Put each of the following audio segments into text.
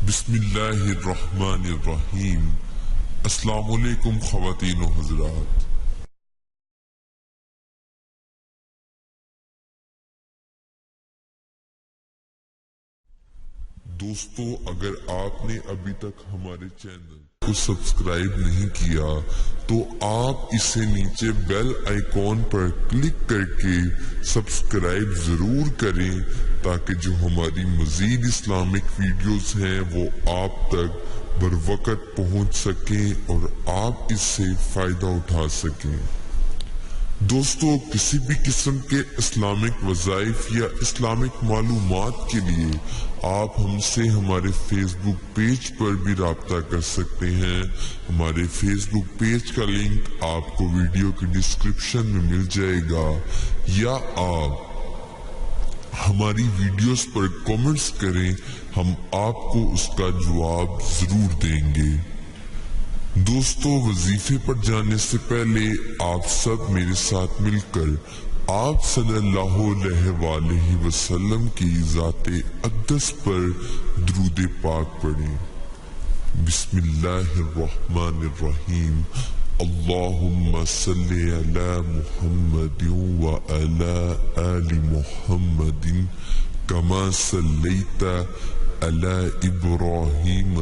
بسم اللہ الرحمن الرحیم۔ السلام علیکم خواتین و حضرات۔ دوستو، اگر آپ نے ابھی تک ہمارے چینل کو سبسکرائب نہیں کیا تو آپ اسے نیچے بیل آئیکن پر کلک کر کے سبسکرائب ضرور کریں تاکہ جو ہماری مزید اسلامک ویڈیوز ہیں وہ آپ تک بروقت پہنچ سکیں اور آپ اس سے فائدہ اٹھا سکیں۔ دوستو، کسی بھی قسم کے اسلامک وظائف یا اسلامک معلومات کے لیے آپ ہم سے ہمارے فیس بک پیج پر بھی رابطہ کر سکتے ہیں۔ ہمارے فیس بک پیج کا لنک آپ کو ویڈیو کی ڈسکرپشن میں مل جائے گا، یا آپ ہماری ویڈیوز پر کامنٹس کریں، ہم آپ کو اس کا جواب ضرور دیں گے۔ دوستو، وظیفے پر جانے سے پہلے آپ سب میرے ساتھ مل کر آپ صلی اللہ علیہ وآلہ وسلم کی ذات اقدس پر درود پاک پڑھیں۔ بسم اللہ الرحمن الرحیم۔ اللہم صلی علی محمد وعلی آل محمد کما صلیت علی ابراہیم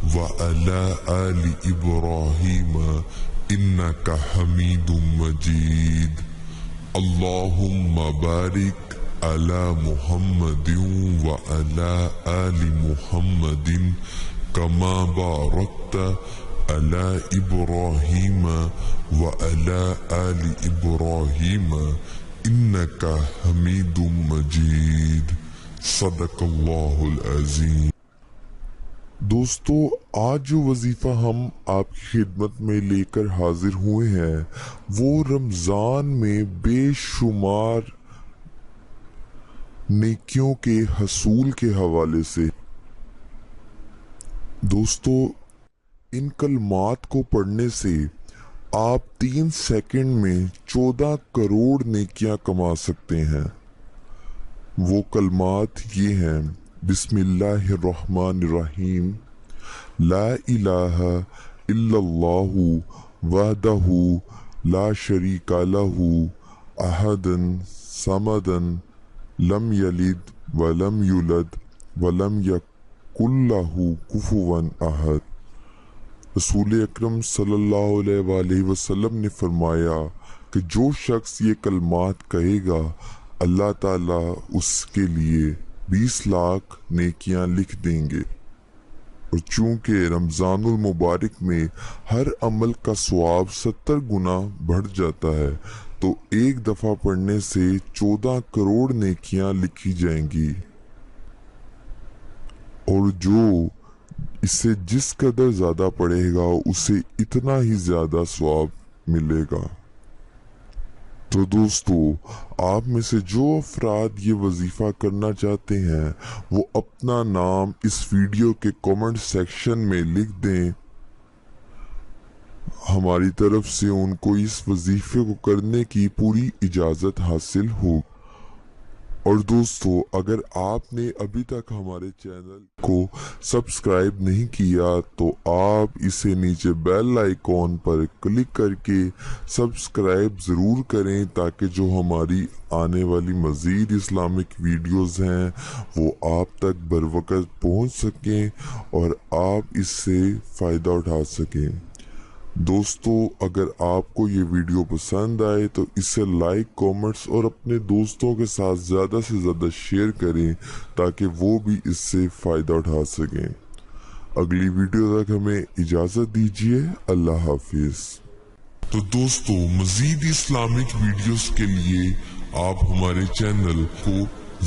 وعلى آل إبراهيم إنك حميد مجيد۔ اللهم بارك على محمد وعلى آل محمد كما باركت على إبراهيم وعلى آل إبراهيم إنك حميد مجيد۔ صدق اللہ العظیم۔ دوستو، آج جو وظیفہ ہم آپ کی خدمت میں لے کر حاضر ہوئے ہیں وہ رمضان میں بے شمار نیکیوں کے حصول کے حوالے سے۔ دوستو، ان کلمات کو پڑھنے سے آپ 3 سیکنڈ میں 14 کروڑ نیکیاں کما سکتے ہیں۔ وہ کلمات یہ ہیں: بسم اللہ الرحمن الرحیم، لا الہ الا اللہ وحدہ لا شریک لہ احد صمد لم یلد ولم یولد ولم یکن لہ کفوا احد۔ رسول اکرم صلی اللہ علیہ وآلہ وسلم نے فرمایا کہ جو شخص یہ کلمات کہے گا اللہ تعالیٰ اس کے لیے 20 لاکھ نیکیاں لکھ دیں گے۔ اور چونکہ رمضان المبارک میں ہر عمل کا ثواب 70 گنا بڑھ جاتا ہے تو ایک دفعہ پڑھنے سے 14 کروڑ نیکیاں لکھی جائیں گی، اور جو اسے جس قدر زیادہ پڑھے گا اسے اتنا ہی زیادہ ثواب ملے گا۔ تو دوستو، آپ میں سے جو افراد یہ وظیفہ کرنا چاہتے ہیں وہ اپنا نام اس ویڈیو کے کامنٹ سیکشن میں لکھ دیں، ہماری طرف سے ان کو اس وظیفے کو کرنے کی پوری اجازت حاصل ہو۔ اور دوستو، اگر آپ نے ابھی تک ہمارے چینل کو سبسکرائب نہیں کیا تو آپ اسے نیچے بیل آئیکن پر کلک کر کے سبسکرائب ضرور کریں تاکہ جو ہماری آنے والی مزید اسلامک ویڈیوز ہیں وہ آپ تک بروقت پہنچ سکیں اور آپ اس سے فائدہ اٹھا سکیں۔ دوستو، اگر آپ کو یہ ویڈیو پسند آئے تو اسے لائک، کامنٹس اور اپنے دوستوں کے ساتھ زیادہ سے زیادہ شیئر کریں تاکہ وہ بھی اس سے فائدہ اٹھا سکیں۔ اگلی ویڈیو تک ہمیں اجازت دیجیے۔ اللہ حافظ۔ تو دوستو، مزید اسلامک ویڈیوز کے لیے آپ ہمارے چینل کو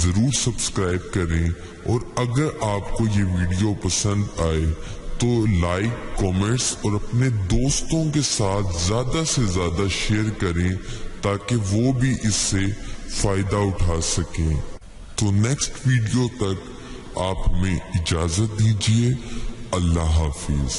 ضرور سبسکرائب کریں، اور اگر آپ کو یہ ویڈیو پسند آئے تو لائک، کامنٹس اور اپنے دوستوں کے ساتھ زیادہ سے زیادہ شیئر کریں تاکہ وہ بھی اس سے فائدہ اٹھا سکیں۔ تو نیکسٹ ویڈیو تک آپ ہمیں اجازت دیجیے۔ اللہ حافظ۔